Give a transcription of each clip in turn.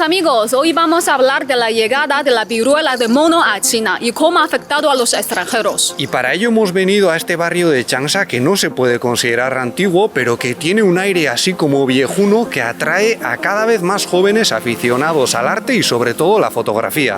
amigos, hoy vamos a hablar de la llegada de la viruela del mono a China y cómo ha afectado a los extranjeros. Y para ello hemos venido a este barrio de Changsha que no se puede considerar antiguo, pero que tiene un aire así como viejuno que atrae a cada vez más jóvenes aficionados al arte y sobre todo la fotografía.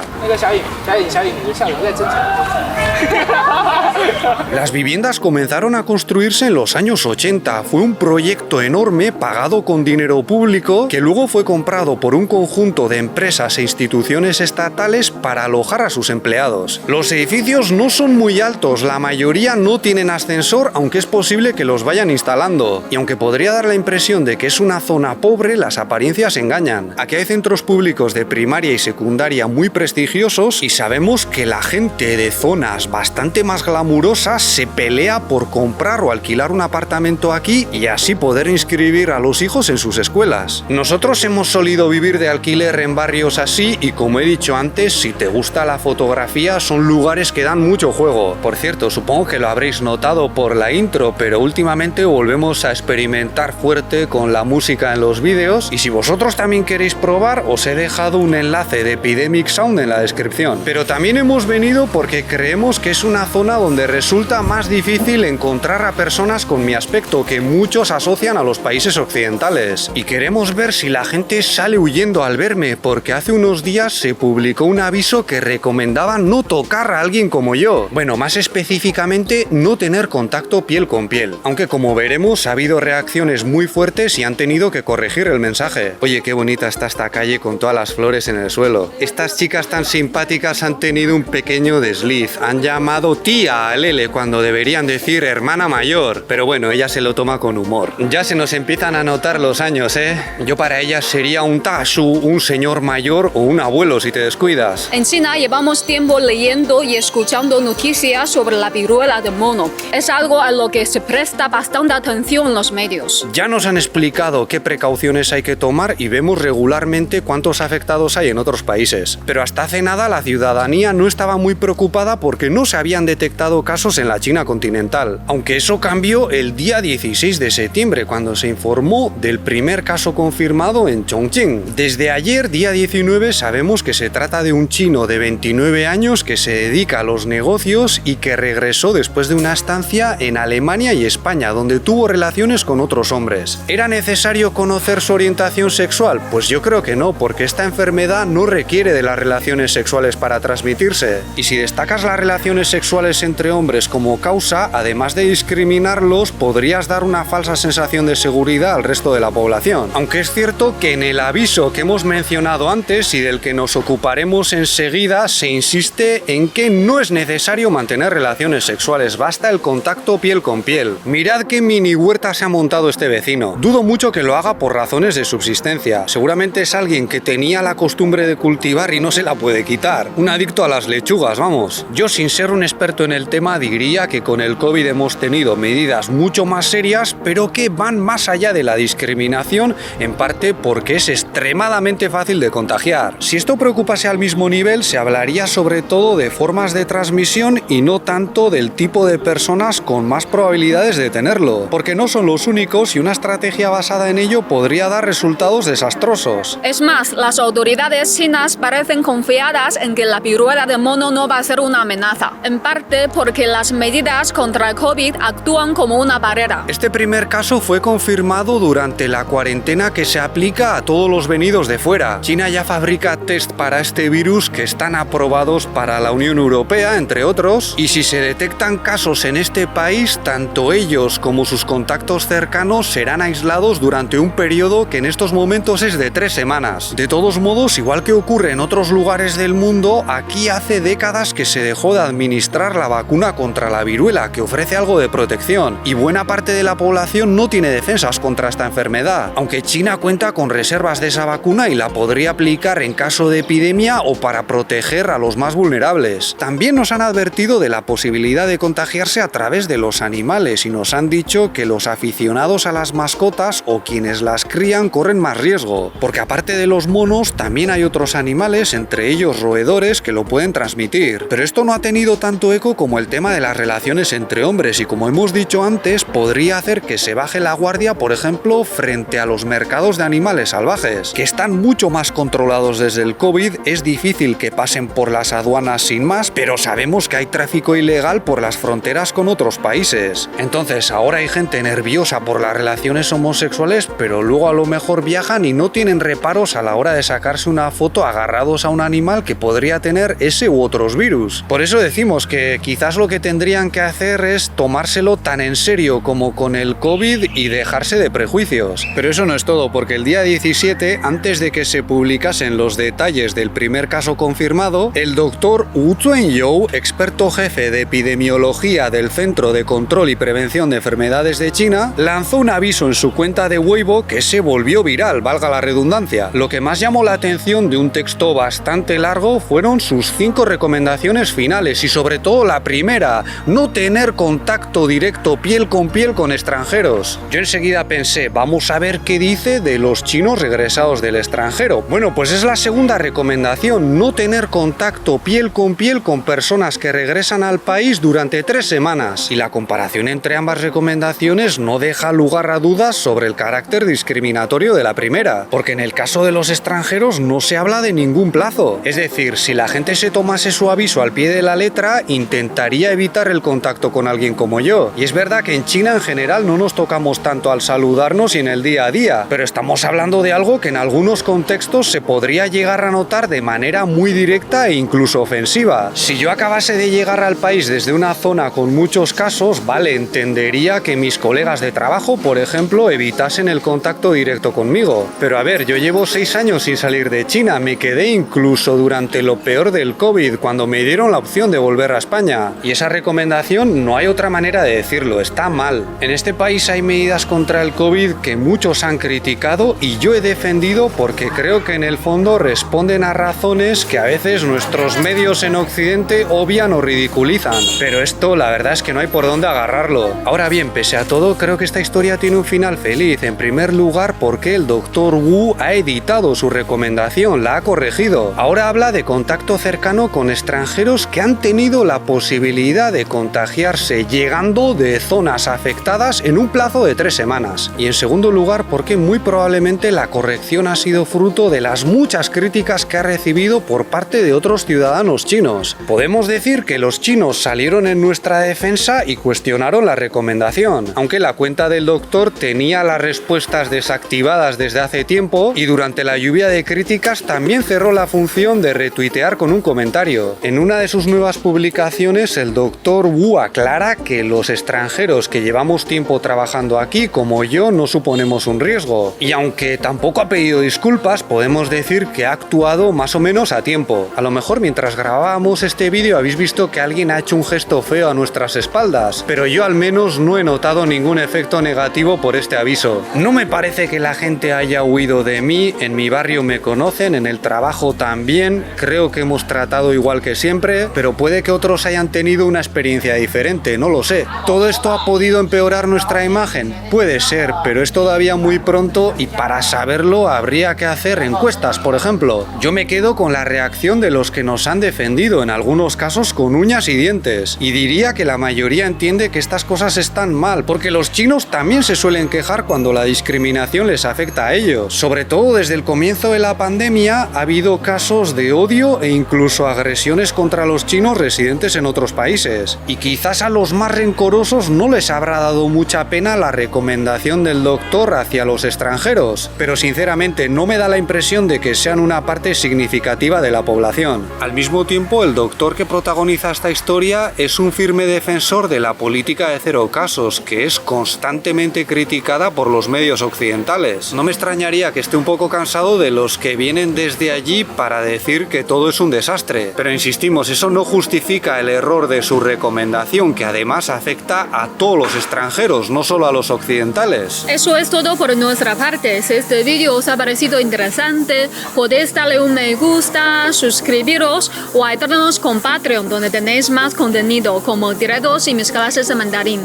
Las viviendas comenzaron a construirse en los años 80. Fue un proyecto enorme pagado con dinero público que luego fue comprado por un conjunto de empresas e instituciones estatales para alojar a sus empleados. Los edificios no son muy altos, la mayoría no tienen ascensor, aunque es posible que los vayan instalando. Y aunque podría dar la impresión de que es una zona pobre, las apariencias engañan. Aquí hay centros públicos de primaria y secundaria muy prestigiosos y sabemos que la gente de zonas bastante más glamurosas se pelea por comprar o alquilar un apartamento aquí y así poder inscribir a los hijos en sus escuelas. Nosotros hemos solido vivir de alquiler en barrios así y, como he dicho antes, si te gusta la fotografía son lugares que dan mucho juego. Por cierto, supongo que lo habréis notado por la intro, pero últimamente volvemos a experimentar fuerte con la música en los vídeos y si vosotros también queréis probar os he dejado un enlace de Epidemic Sound en la descripción. Pero también hemos venido porque creemos que es una zona donde resulta más difícil encontrar a personas con mi aspecto que muchos asocian a los países occidentales y queremos ver si la gente sale huyendo al verme, porque hace unos días se publicó un aviso que recomendaba no tocar a alguien como yo. Bueno, más específicamente, no tener contacto piel con piel. Aunque como veremos, ha habido reacciones muy fuertes y han tenido que corregir el mensaje. Oye, qué bonita está esta calle con todas las flores en el suelo. Estas chicas tan simpáticas han tenido un pequeño desliz. Han llamado tía a Lele cuando deberían decir hermana mayor. Pero bueno, ella se lo toma con humor. Ya se nos empiezan a notar los años, ¿eh? Yo para ella sería un tashu, un señor mayor o un abuelo si te descuidas. En China llevamos tiempo leyendo y escuchando noticias sobre la viruela del mono. Es algo a lo que se presta bastante atención en los medios. Ya nos han explicado qué precauciones hay que tomar y vemos regularmente cuántos afectados hay en otros países. Pero hasta hace nada la ciudadanía no estaba muy preocupada porque no se habían detectado casos en la China continental. Aunque eso cambió el día 16 de septiembre, cuando se informó del primer caso confirmado en Chongqing. Desde ayer, día 19, sabemos que se trata de un chino de 29 años que se dedica a los negocios y que regresó después de una estancia en Alemania y España, donde tuvo relaciones con otros hombres. ¿Era necesario conocer su orientación sexual? Pues yo creo que no, porque esta enfermedad no requiere de las relaciones sexuales para transmitirse. Y si destacas las relaciones sexuales entre hombres como causa, además de discriminarlos, podrías dar una falsa sensación de seguridad al resto de la población. Aunque es cierto que en el aviso que hemos mencionado antes y del que nos ocuparemos enseguida, se insiste en que no es necesario mantener relaciones sexuales, basta el contacto piel con piel. Mirad qué mini huerta se ha montado este vecino. Dudo mucho que lo haga por razones de subsistencia. Seguramente es alguien que tenía la costumbre de cultivar y no se la puede quitar. Un adicto a las lechugas, vamos. Yo, sin ser un experto en el tema, diría que con el COVID hemos tenido medidas mucho más serias, pero que van más allá de la discriminación, en parte porque es extremadamente fácil de contagiar. Si esto preocupase al mismo nivel, se hablaría sobre todo de formas de transmisión y no tanto del tipo de personas con más probabilidades de tenerlo, porque no son los únicos y una estrategia basada en ello podría dar resultados desastrosos. Es más, las autoridades chinas parecen confiadas en que la viruela del mono no va a ser una amenaza, en parte porque las medidas contra el COVID actúan como una barrera. Este primer caso fue confirmado durante la cuarentena que se aplica a todos los venidos de fuera. China ya fabrica test para este virus que están aprobados para la Unión Europea, entre otros, y si se detectan casos en este país, tanto ellos como sus contactos cercanos serán aislados durante un periodo que en estos momentos es de 3 semanas. De todos modos, igual que ocurre en otros lugares del mundo, aquí hace décadas que se dejó de administrar la vacuna contra la viruela, que ofrece algo de protección, y buena parte de la población no tiene defensas contra esta enfermedad, aunque China cuenta con reservas de esa vacuna y la podría aplicar en caso de epidemia o para proteger a los más vulnerables. También nos han advertido de la posibilidad de contagiarse a través de los animales y nos han dicho que los aficionados a las mascotas o quienes las crían corren más riesgo, porque aparte de los monos también hay otros animales, entre ellos roedores, que lo pueden transmitir. Pero esto no ha tenido tanto eco como el tema tema de las relaciones entre hombres y, como hemos dicho antes, podría hacer que se baje la guardia, por ejemplo, frente a los mercados de animales salvajes, que están mucho más controlados desde el COVID. Es difícil que pasen por las aduanas sin más, pero sabemos que hay tráfico ilegal por las fronteras con otros países. Entonces, ahora hay gente nerviosa por las relaciones homosexuales, pero luego a lo mejor viajan y no tienen reparos a la hora de sacarse una foto agarrados a un animal que podría tener ese u otros virus. Por eso decimos que quizás lo que tendrían que hacer es tomárselo tan en serio como con el COVID y dejarse de prejuicios. Pero eso no es todo, porque el día 17, antes de que se publicasen los detalles del primer caso confirmado, el doctor Wu Zhunyou, experto jefe de epidemiología del Centro de Control y Prevención de Enfermedades de China, lanzó un aviso en su cuenta de Weibo que se volvió viral, valga la redundancia. Lo que más llamó la atención de un texto bastante largo fueron sus 5 recomendaciones finales y sobre todo la primera: no tener contacto directo piel con extranjeros. Yo enseguida pensé, vamos a ver qué dice de los chinos regresados del extranjero. Bueno, pues es la segunda recomendación: no tener contacto piel con personas que regresan al país durante 3 semanas. Y la comparación entre ambas recomendaciones no deja lugar a dudas sobre el carácter discriminatorio de la primera, porque en el caso de los extranjeros no se habla de ningún plazo. Es decir, si la gente se tomase su aviso al pie de la letra, intentaría evitar el contacto con alguien como yo. Y es verdad que en China en general no nos tocamos tanto al saludarnos y en el día a día, pero estamos hablando de algo que en algunos contextos se podría llegar a notar de manera muy directa e incluso ofensiva. Si yo acabase de llegar al país desde una zona con muchos casos, vale, entendería que mis colegas de trabajo, por ejemplo, evitasen el contacto directo conmigo. Pero a ver, yo llevo 6 años sin salir de China, me quedé incluso durante lo peor del COVID, cuando me dieron la opción de volver a España. Y esa recomendación, no hay otra manera de decirlo, está mal. En este país hay medidas contra el COVID que muchos han criticado y yo he defendido porque creo que en el fondo responden a razones que a veces nuestros medios en Occidente obvian o ridiculizan. Pero esto la verdad es que no hay por dónde agarrarlo. Ahora bien, pese a todo, creo que esta historia tiene un final feliz. En primer lugar, porque el doctor Wu ha editado su recomendación, la ha corregido. Ahora habla de contacto cercano con extranjeros que han tenido la posibilidad de contagiarse llegando de zonas afectadas en un plazo de 3 semanas. Y en segundo lugar, porque muy probablemente la corrección ha sido fruto de las muchas críticas que ha recibido por parte de otros ciudadanos chinos. Podemos decir que los chinos salieron en nuestra defensa y cuestionaron la recomendación, aunque la cuenta del doctor tenía las respuestas desactivadas desde hace tiempo y durante la lluvia de críticas también cerró la función de retuitear con un comentario. En una de sus nuevas publicaciones, el doctor Wu aclara que los extranjeros que llevamos tiempo trabajando aquí, como yo, no suponemos un riesgo. Y aunque tampoco ha pedido disculpas, podemos decir que ha actuado más o menos a tiempo. A lo mejor mientras grabábamos este vídeo habéis visto que alguien ha hecho un gesto feo a nuestras espaldas, pero yo al menos no he notado ningún efecto negativo por este aviso. No me parece que la gente haya huido de mí, en mi barrio me conocen, en el trabajo también, creo que hemos tratado igual que siempre, pero puede que otros hayan tenido una experiencia diferente, no lo sé. ¿Todo esto ha podido empeorar nuestra imagen? Puede ser, pero es todavía muy pronto y para saberlo habría que hacer encuestas, por ejemplo. Yo me quedo con la reacción de los que nos han defendido, en algunos casos con uñas y dientes, y diría que la mayoría entiende que estas cosas están mal, porque los chinos también se suelen quejar cuando la discriminación les afecta a ellos. Sobre todo desde el comienzo de la pandemia ha habido casos de odio e incluso agresiones contra los chinos residentes en otros países. Y quizás a los más rencorosos no les habrá dado mucha pena la recomendación del doctor hacia los extranjeros, pero sinceramente no me da la impresión de que sean una parte significativa de la población. Al mismo tiempo, el doctor que protagoniza esta historia es un firme defensor de la política de 0 casos, que es constantemente criticada por los medios occidentales. No me extrañaría que esté un poco cansado de los que vienen desde allí para decir que todo es un desastre. Pero insistimos, eso no justifica el error de su recomendación, que además afecta a todos los extranjeros, no solo a los occidentales. Eso es todo por nuestra parte. Si este vídeo os ha parecido interesante, podéis darle un me gusta, suscribiros o ayudarnos con Patreon, donde tenéis más contenido como directos y mis clases de mandarín.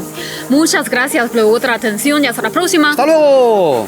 Muchas gracias por vuestra atención y hasta la próxima. ¡Hasta luego!